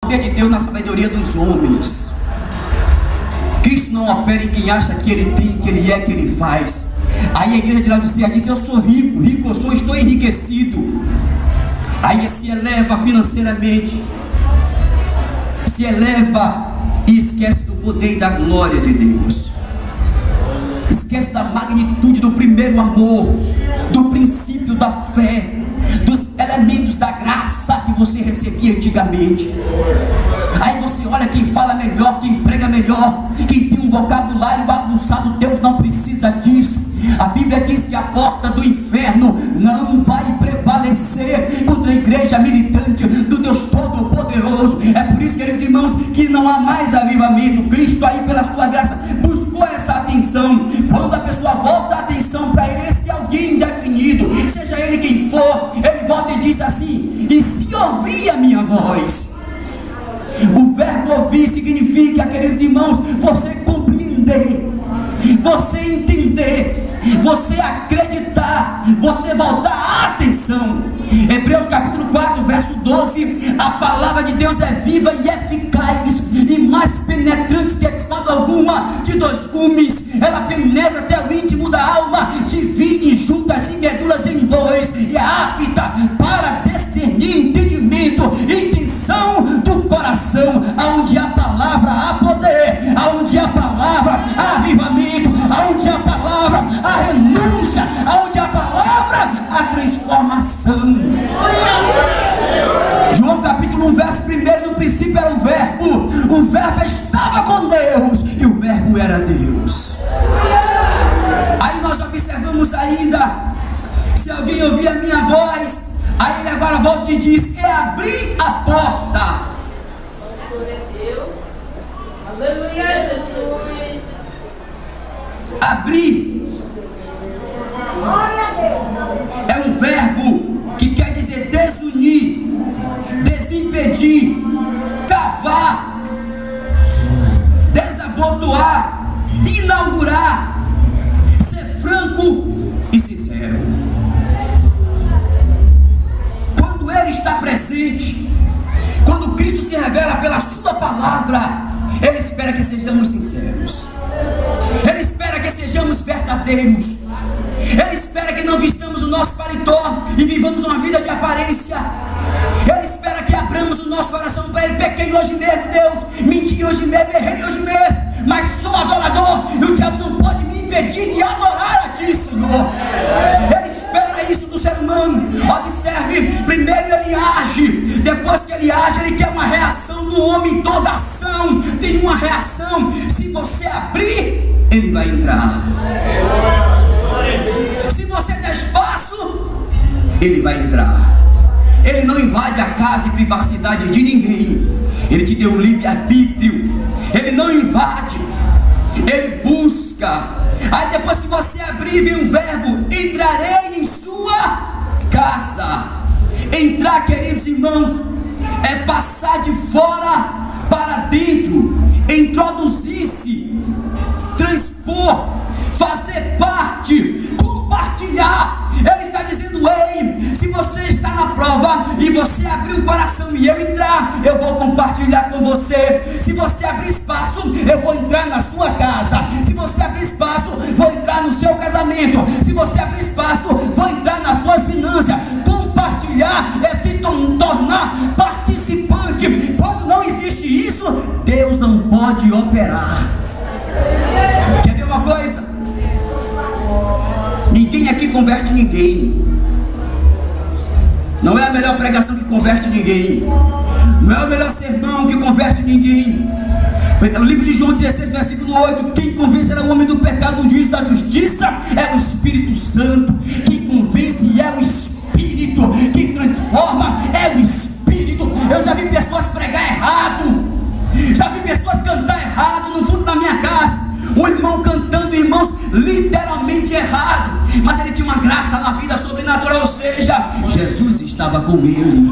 poder de Deus na sabedoria dos homens. Cristo não opera em quem acha que ele tem, que ele é, que ele faz. Aí a igreja de Laodiceia diz: eu sou rico, rico eu sou, estou enriquecido. Aí se eleva financeiramente, se eleva e esquece do poder e da glória de Deus. Esquece da magnitude do primeiro amor, do princípio da fé, dos elementos da graça que você recebia antigamente. Aí você olha quem fala melhor, quem prega melhor, quem tem um vocabulário aguçado. Deus não precisa disso. A Bíblia diz que a porta do inferno não vai prevalecer contra a igreja militante do Deus Todo-Poderoso. É por isso, queridos irmãos, que não há mais avivamento. Cristo aí, pela sua graça, buscou essa atenção. Quando a pessoa volta a atenção para ele, esse alguém indefinido, seja ele quem for, ele volta e diz assim: e se ouvir a minha voz? O verbo ouvir significa, queridos irmãos, você compreender, você entender, você acreditar, você voltar a atenção. Hebreus capítulo 4, verso 12: a palavra de Deus é viva e eficaz, e mais penetrante que espada alguma de dois gumes. Ela penetra até o íntimo da alma, divide juntas e medulas em dois, e é apta para discernir entendimento e intenção do coração. Aonde a palavra há poder, aonde a palavra há avivamento, aonde a palavra há renúncia, aonde a palavra há transformação. João capítulo 1, verso 1: no princípio era o verbo estava com Deus, e o verbo era Deus. Aí nós observamos ainda: se alguém ouvir a minha voz, aí ele agora volta e diz: é abrir a porta. Aleluia, Jesus. Abrir é um verbo que quer dizer desunir, desimpedir, cavar, desabotoar, inaugurar, ser franco e sincero. Quando Ele está presente, quando Cristo se revela pela sua palavra, Ele espera que sejamos sinceros, Ele espera que sejamos verdadeiros, Ele espera que não vistamos o nosso paletó e vivamos uma vida de aparência. Ele espera que abramos o nosso coração para Ele. Pequei hoje mesmo, Deus, menti hoje mesmo, errei hoje mesmo, mas sou adorador, e o diabo não pode me impedir de adorar a Ti, Senhor. Ele espera isso do ser humano. Observe, primeiro Ele age, depois que Ele age, Ele quer uma reação do homem. Toda ação tem uma reação. Se você abrir, Ele vai entrar. Se você der espaço, Ele vai entrar. Ele não invade a casa e privacidade de ninguém. Ele te deu livre-arbítrio. Ele não invade, Ele busca. Aí depois que você abrir, vem um verbo: entrarei em sua casa. Entrar, queridos irmãos, é passar de fora para dentro, introduzir-se, transpor, fazer parte, compartilhar. Ele está dizendo: ei, se você está na prova e você abrir o coração e eu entrar, eu vou compartilhar com você. Se você abrir espaço, eu vou entrar na sua casa. Se você abrir espaço, vou entrar no seu casamento. Se você abrir espaço, vou entrar nas suas finanças. Compartilhar é se tornar participante. Quando não existe isso, Deus não pode operar. Quer ver uma coisa? Ninguém aqui converte ninguém. Não é a melhor pregação que converte ninguém. Não é o melhor sermão que converte ninguém. O livro de João 16, versículo 8: quem convencerá o homem do pecado, do juízo e da justiça é o Espírito Santo. Quem convence é o Espírito. Quem transforma é o Espírito. Eu já vi pessoas pregar errado, já vi pessoas cantar errado no fundo da minha casa. O irmão cantando, irmãos, literalmente errado, mas ele tinha uma graça na vida sobrenatural, ou seja, Jesus estava com ele.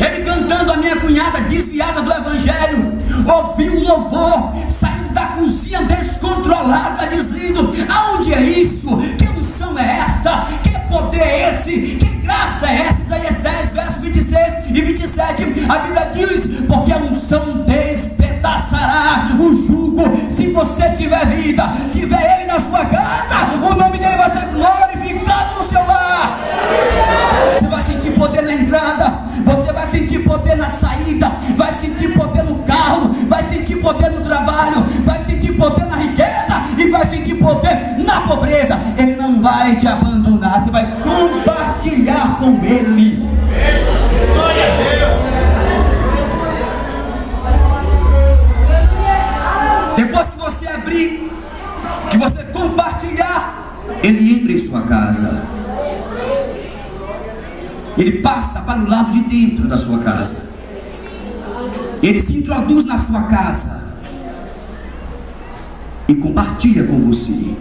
Ele cantando, a minha cunhada desviada do evangelho ouviu o louvor, saindo da cozinha descontrolada, dizendo: aonde é isso? Que unção é essa? Que poder é esse? Que graça é essa? Isaías 10, verso 26 e 27. 17, a Bíblia diz: porque a unção despedaçará o jugo. Se você tiver vida, tiver Ele na sua casa, o nome dele vai ser glorificado no seu lar. Você vai sentir poder na entrada, você vai sentir poder na saída, vai sentir poder no carro, vai sentir poder no trabalho, vai sentir poder na riqueza e vai sentir poder na pobreza. Ele não vai te abandonar, você vai compartilhar com Ele. Glória a Deus. Depois que você abrir, que você compartilhar, Ele entra em sua casa. Ele passa para o lado de dentro da sua casa. Ele se introduz na sua casa e compartilha com você.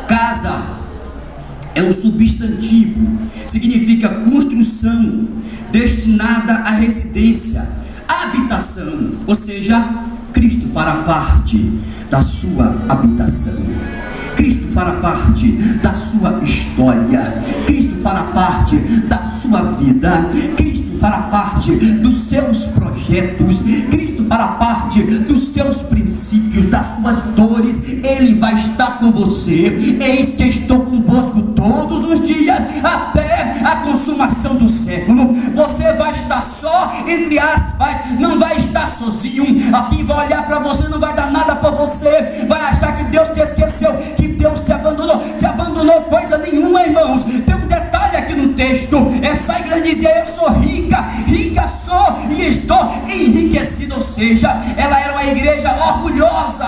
Casa é um substantivo, significa construção destinada à residência, habitação, ou seja, Cristo fará parte da sua habitação. Cristo fará parte da sua história. Cristo fará parte da sua vida. Cristo fará parte dos seus projetos. Cristo fará parte dos seus princípios, das suas dores. Ele vai estar com você. Eis que estou convosco todos os dias, até a consumação do século. Você vai estar só, entre aspas, não vai estar sozinho. Aqui vai olhar para você, não vai dar nada para você. Vai achar que Deus te esqueceu, que Deus te abandonou coisa nenhuma, irmãos. Tem um detalhe aqui no texto. Essa igreja dizia: eu sou rica sou e estou enriquecida. Ou seja, ela era uma igreja orgulhosa.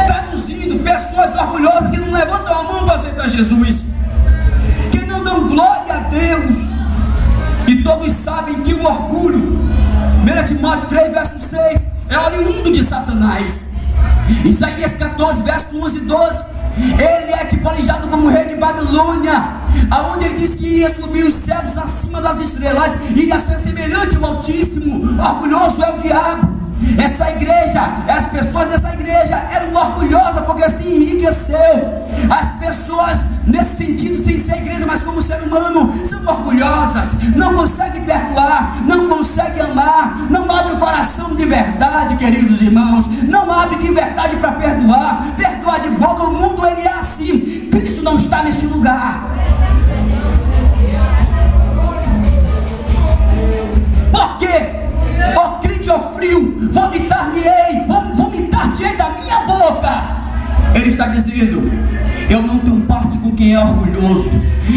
Traduzindo, pessoas orgulhosas que não levantam a mão para aceitar Jesus, que não dão glória a Deus. E todos sabem que o orgulho, 1 Timóteo 3, verso 6, é oriundo de Satanás. Isaías 14, verso 11 e 12, ele é tipologizado como rei de Babilônia, aonde ele diz que iria subir os céus acima das estrelas, iria ser semelhante ao Altíssimo. Orgulhoso é o diabo. Essa igreja, as pessoas dessa igreja eram orgulhosas porque se enriqueceu. As pessoas nesse sentido, sem ser igreja, mas como ser humano, são orgulhosas, não conseguem perdoar, não conseguem amar, não abre o coração de verdade, queridos irmãos, não abre de verdade para perdoar de boca. O mundo ele é assim. Cristo não está nesse lugar. Por quê? Ó crente, ó frio, vomitar-te-ei da minha boca. Ele está dizendo: eu não tenho parte com quem é orgulhoso,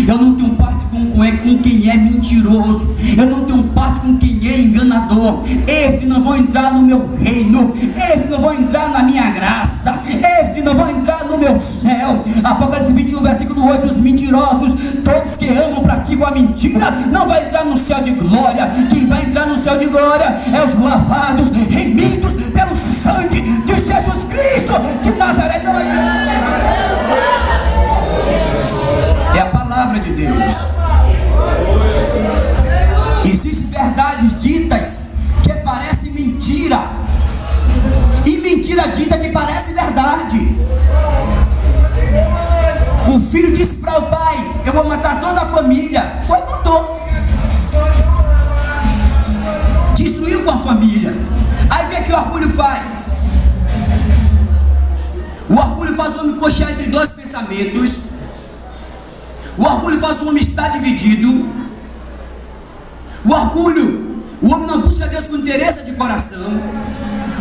eu não tenho parte com quem é mentiroso, eu não tenho parte com quem é enganador. Estes não vão entrar no meu reino, estes não vão entrar na minha graça, estes não vão entrar no meu céu. Apocalipse 21, versículo 8: os mentirosos, todos que amam, praticam a mentira, não vai entrar no céu de glória. Quem vai entrar no céu de glória é os lavados, remidos pelo sangue de Jesus Cristo de Nazaré. É a palavra de Deus. Existem verdades ditas que parecem mentira, e mentira dita que parece verdade. O filho disse para o pai: eu vou matar toda a família. Foi e matou. Destruiu com a família. Aí o que o orgulho faz? O orgulho faz o homem cochear entre dois pensamentos. O orgulho faz o homem estar dividido. O orgulho, o homem não busca Deus com interesse de coração.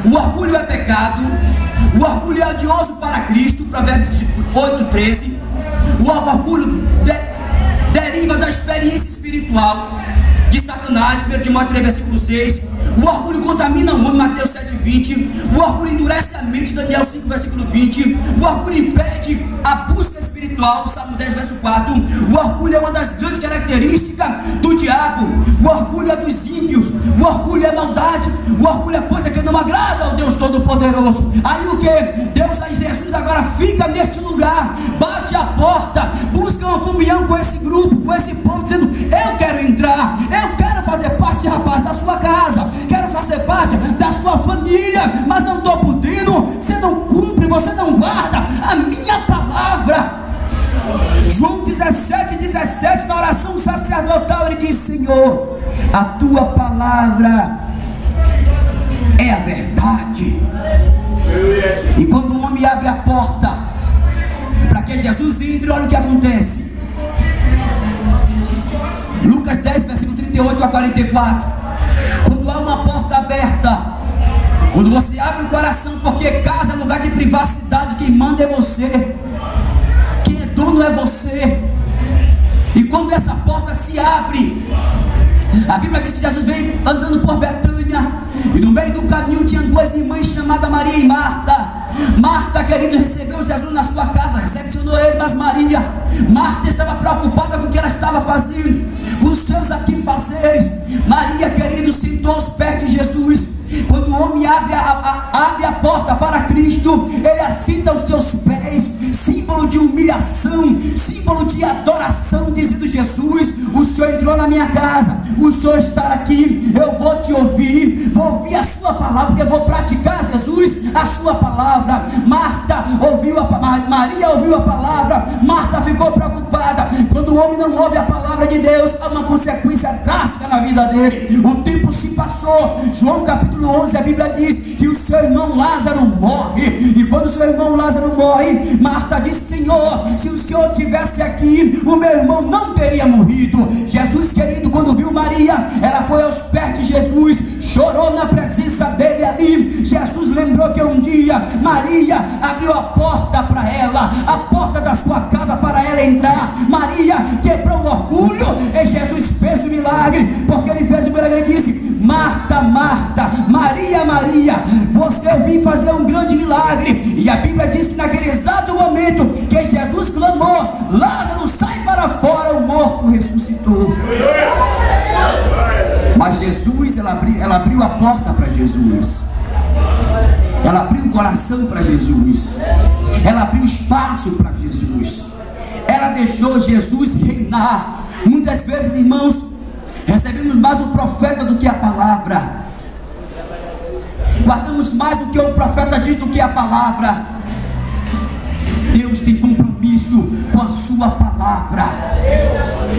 O orgulho é pecado. O orgulho é odioso para Cristo. Provérbios 8:13. O orgulho deriva da experiência espiritual de Satanás, 1 Timóteo 3, versículo 6. O orgulho contamina o homem, Mateus 7:20. O orgulho endurece a mente, Daniel 5, versículo 20. O orgulho impede a busca espiritual, Salmo 10, verso 4. O orgulho é uma das grandes características do diabo. O orgulho é dos ímpios. O orgulho é maldade. O orgulho é coisa que não agrada ao Deus Todo-Poderoso. Aí o que? Deus, aí Jesus agora fica neste lugar, bate a porta, busca uma comunhão com esse grupo, com esse povo, dizendo: eu quero entrar, eu quero fazer parte, rapaz, da sua casa, quero fazer parte da sua família, mas não estou podendo. Você não cumpre, você não guarda a minha palavra. João 17:17, na oração Senhor, a tua palavra é a verdade. E quando o homem abre a porta para que Jesus entre, olha o que acontece. Lucas 10, versículo 38 a 44. Quando há uma porta aberta, quando você abre o coração, porque casa é lugar de privacidade, quem manda é você, quem é dono é você. E quando essa porta se abre, a Bíblia diz que Jesus veio andando por Betânia, e no meio do caminho tinha duas irmãs chamadas Maria e Marta. Marta, querido, recebeu Jesus na sua casa, recepcionou ele, mas Marta estava preocupada com o que ela estava fazendo, com os seus afazeres. Maria, querido, sentou aos pés de Jesus. Quando o homem abre a porta para Cristo, ele assenta os seus pés, símbolo de humilhação, símbolo de adoração, dizendo: Jesus, o Senhor entrou na minha casa, o Senhor está aqui, eu vou te ouvir, vou ouvir a sua palavra, porque eu vou praticar, Jesus, a sua palavra. Maria ouviu a palavra, Marta ficou preocupada. Quando o homem não ouve a palavra de Deus, há uma consequência drástica na vida dele. O tempo se passou. João capítulo 11, a Bíblia diz que o seu irmão Lázaro morre. E quando o seu irmão Lázaro morre, Marta disse: Senhor, se o Senhor estivesse aqui, o meu irmão não teria morrido. Jesus, querido, quando viu Maria, ela foi aos pés de Jesus, chorou na presença dele ali. Jesus lembrou que um dia Maria abriu a porta para ela, a porta da sua casa para ela entrar. Maria quebrou o orgulho e Jesus fez o milagre. Porque ele fez o milagre, ele disse: Marta, Marta, Maria, Maria, eu vim fazer um grande milagre. E a Bíblia diz que naquele exato momento que Jesus clamou: Lázaro, sai para fora, o morto ressuscitou. Mas Jesus, ela abriu a porta para Jesus, ela abriu o coração para Jesus, ela abriu espaço para Jesus, ela deixou Jesus reinar. Muitas vezes, irmãos, recebemos mais o profeta do que a palavra, guardamos mais o que o profeta diz do que a palavra. Deus tem compromisso com a sua palavra.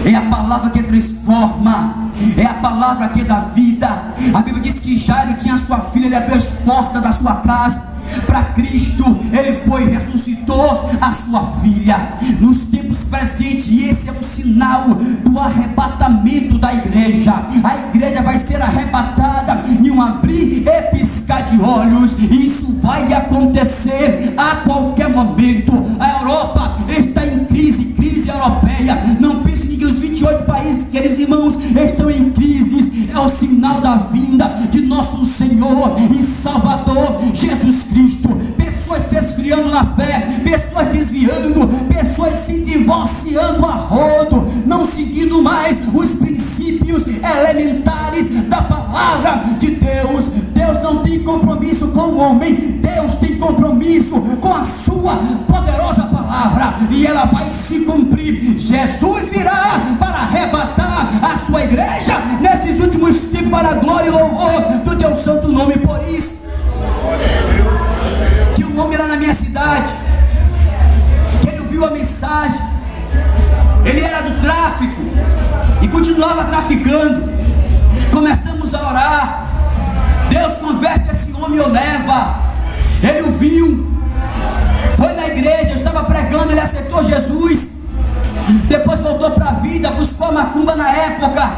É a palavra que transforma, é a palavra que dá vida. A Bíblia diz que Jairo tinha sua filha, ele abriu as portas da sua casa para Cristo, ele foi e ressuscitou a sua filha. Nos tempos presentes, e esse é um sinal do arrebatamento da igreja. A igreja vai ser arrebatada em um abrir e piscar de olhos. Isso vai acontecer a qualquer momento. A Europa está em crise europeia. Não pense que os 28 países, queridos irmãos, estão em crise. É o sinal da vinda de nosso Senhor e Salvador Jesus Cristo. Pessoas se esfriando na fé, pessoas desviando, pessoas se divorciando a rodo, não seguindo mais os princípios elementares da palavra de Deus. Deus não tem compromisso com o homem, Deus tem compromisso com a sua poderosa palavra, e ela vai se cumprir. Jesus virá para arrebatar a sua igreja nesses últimos tempos, para a glória e louvor do teu santo nome. Por isso, tinha um homem lá na minha cidade, que ele ouviu a mensagem, ele era do tráfico e continuava traficando. Começamos a orar, Deus converte esse homem ou leva. Ele o viu, foi na igreja, eu estava pregando, ele aceitou Jesus, depois voltou para a vida, buscou a macumba na época,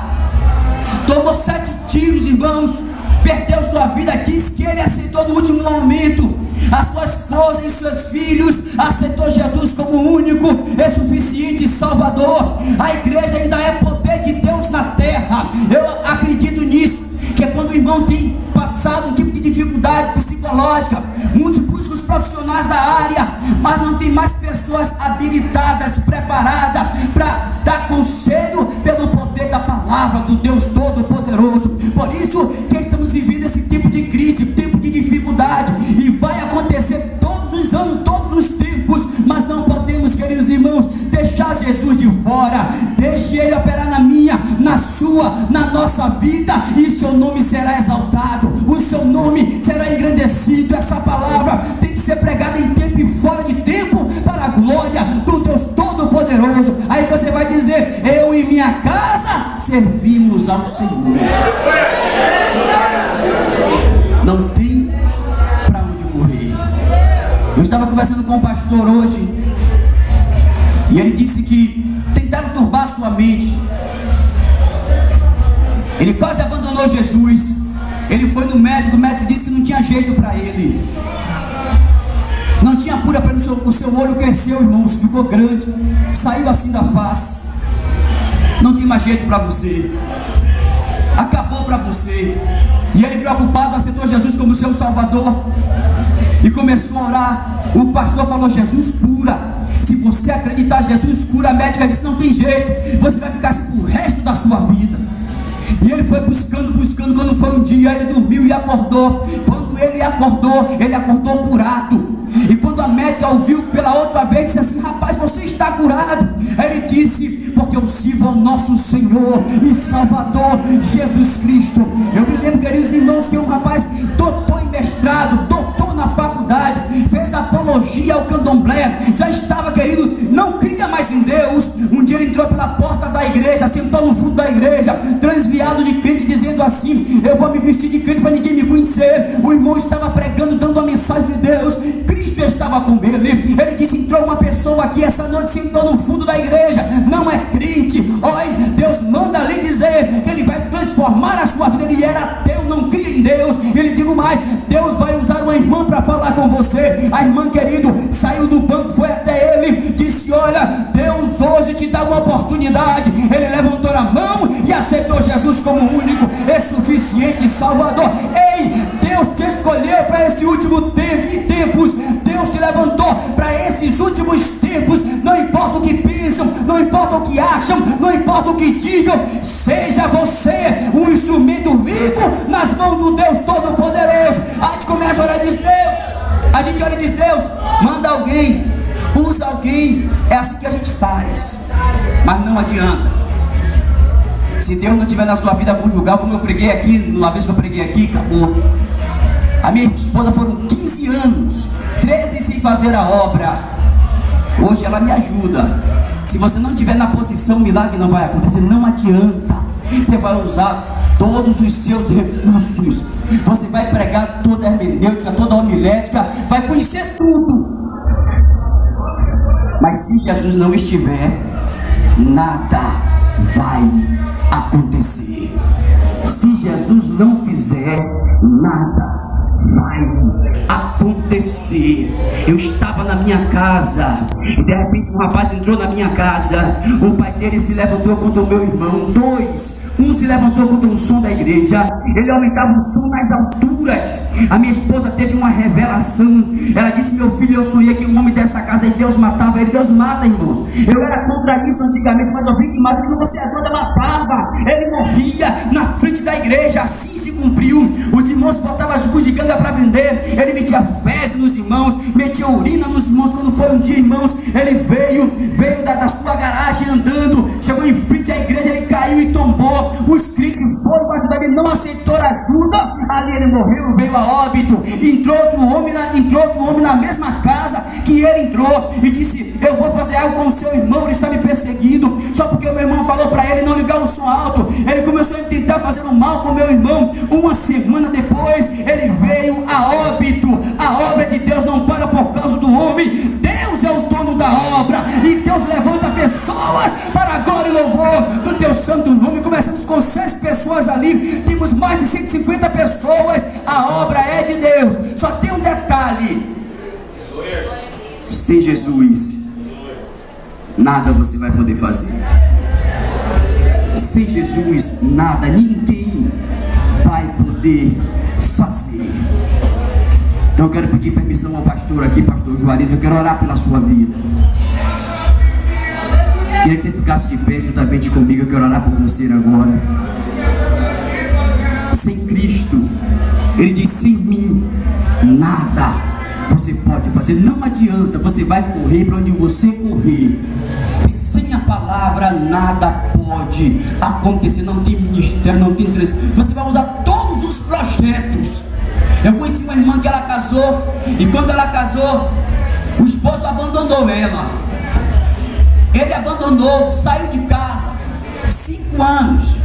tomou 7 tiros, irmãos, perdeu sua vida. Diz que ele aceitou no último momento. A sua esposa e seus filhos aceitou Jesus como único e suficiente Salvador. A igreja ainda é poder de Deus na terra. Eu acredito nisso, que quando o irmão tem passado um tipo de dificuldade psicológica, muitos buscam os profissionais da área, mas não tem mais pessoas habilitadas, preparadas para dar conselho pelo poder da palavra do Deus Todo-Poderoso. Por isso que estamos vivendo esse tempo de crise, tempo de dificuldade, e vai acontecer todos os anos, todos os tempos, mas não podemos, queridos irmãos, deixar Jesus de fora. Deixe Ele operar na minha, na sua, na nossa vida, e seu nome será exaltado, o seu nome será engrandecido. Essa palavra tem que ser pregada em tempo e fora de tempo, para a glória do Deus Todo-Poderoso. Aí você vai dizer: eu e minha casa servimos ao Senhor. Não tem para onde correr. Eu estava conversando com o pastor hoje, e ele disse que tentaram turbar sua mente. Ele quase abandonou Jesus. Ele foi no médico, o médico disse que não tinha jeito para ele. Não tinha cura para ele, o seu olho cresceu, irmãos, ficou grande, saiu assim da face. Não tem mais jeito para você. Acabou para você. E ele, preocupado, aceitou Jesus como seu Salvador e começou a orar. O pastor falou: Jesus cura. Se você acreditar, Jesus cura. A médica disse: não tem jeito, você vai ficar assim pro resto da sua vida. E ele foi buscando. Quando foi um dia, ele dormiu e acordou. Quando ele acordou curado. E quando a médica ouviu pela outra vez, disse assim: rapaz, você está curado. Ele disse: porque eu sirvo ao nosso Senhor e Salvador Jesus Cristo. Eu me lembro, queridos irmãos, que um rapaz doutor em mestrado, doutor na faculdade, fez apologia ao candomblé, já estava, querido, não cria mais em Deus. Um dia ele entrou pela porta da igreja, sentou no fundo da igreja, transviado de crente, dizendo assim: eu vou me vestir de crente para ninguém me conhecer. O irmão estava pregando, dando a mensagem de Deus. Cristo estava com ele. Ele disse: entrou uma pessoa aqui essa noite, sentou no fundo da igreja, não é crente. Olha, Deus manda lhe dizer que Ele vai transformar a sua vida. Ele era ateu, não cria em Deus. Ele digo mais: Deus vai usar uma irmã para falar com você. A irmã, querido, saiu do banco, foi até ele, disse: olha, Deus hoje te dá uma oportunidade. Ele levantou a mão e aceitou Jesus como único e suficiente Salvador. Ei, Deus te escolheu para esse último tempo e tempos. Deus te levantou para esses últimos tempos. Não importa o que pensam, não importa o que acham, não importa o que digam, seja você um instrumento vivo nas mãos do Deus Todo-Poderoso. A gente começa a orar e diz: Deus, a gente ora e diz: Deus, manda alguém, usa alguém. É assim que a gente faz, mas não adianta. Se Deus não estiver na sua vida conjugal, como eu preguei aqui, uma vez que eu preguei aqui, acabou. A minha esposa foram 15 anos, 13 sem fazer a obra. Hoje ela me ajuda. Se você não estiver na posição, o milagre não vai acontecer. Não adianta. Você vai usar todos os seus recursos. Você vai pregar toda a hermenêutica, toda a homilética, vai conhecer tudo. Mas se Jesus não estiver, nada vai acontecer. Se Jesus não fizer, nada vai acontecer. Eu estava na minha casa e de repente um rapaz entrou na minha casa. O pai dele se levantou contra o meu irmão. Um se levantou contra o som da igreja. Ele aumentava o som nas alturas. A minha esposa teve uma revelação. Ela disse: meu filho, eu sonhei que um homem dessa casa e Deus matava ele. Deus mata, irmãos. Eu era contra isso antigamente, mas eu vi que mata, que você é doida, matava. Ele morria na frente da igreja. Assim se cumpriu. Os irmãos botavam as bugigangas para vender. Ele metia fezes nos irmãos, metia urina nos irmãos. Quando foi um dia, irmãos, ele veio da sua garagem andando, chegou em frente à igreja, ele caiu e tombou. Os crentes foram para ajudar, ele não aceitou ajuda. Ali ele morreu, veio a óbito. Entrou outro homem na mesma casa que ele entrou e disse: eu vou fazer algo com o seu irmão, ele está me perseguindo. Só porque o meu irmão falou para ele não ligar o som alto, ele começou a tentar fazer um mal com o meu irmão. Uma semana depois ele veio a óbito. A obra de Deus não para por causa do homem. Deus é o dono da obra e Deus levanta pessoas para a glória e louvor do teu santo nome. Começamos com 6 pessoas ali, temos mais de 150 pessoas. A obra é de Deus. Só tem um detalhe: sem Jesus nada você vai poder fazer. Sem Jesus nada, ninguém vai poder fazer. Então eu quero pedir permissão ao pastor aqui, pastor Juarez. Eu quero orar pela sua vida. Queria que você ficasse de pé juntamente comigo. Eu quero orar por você agora. Sem Cristo, ele diz: sem mim nada você pode fazer. Não adianta, você vai correr para onde você correr. Sem a palavra nada pode acontecer. Não tem ministério, não tem interesse. Você vai usar todos os projetos. Eu conheci uma irmã que ela casou, e quando ela casou, o esposo abandonou ela. Ele abandonou, saiu de casa. 5 5 anos.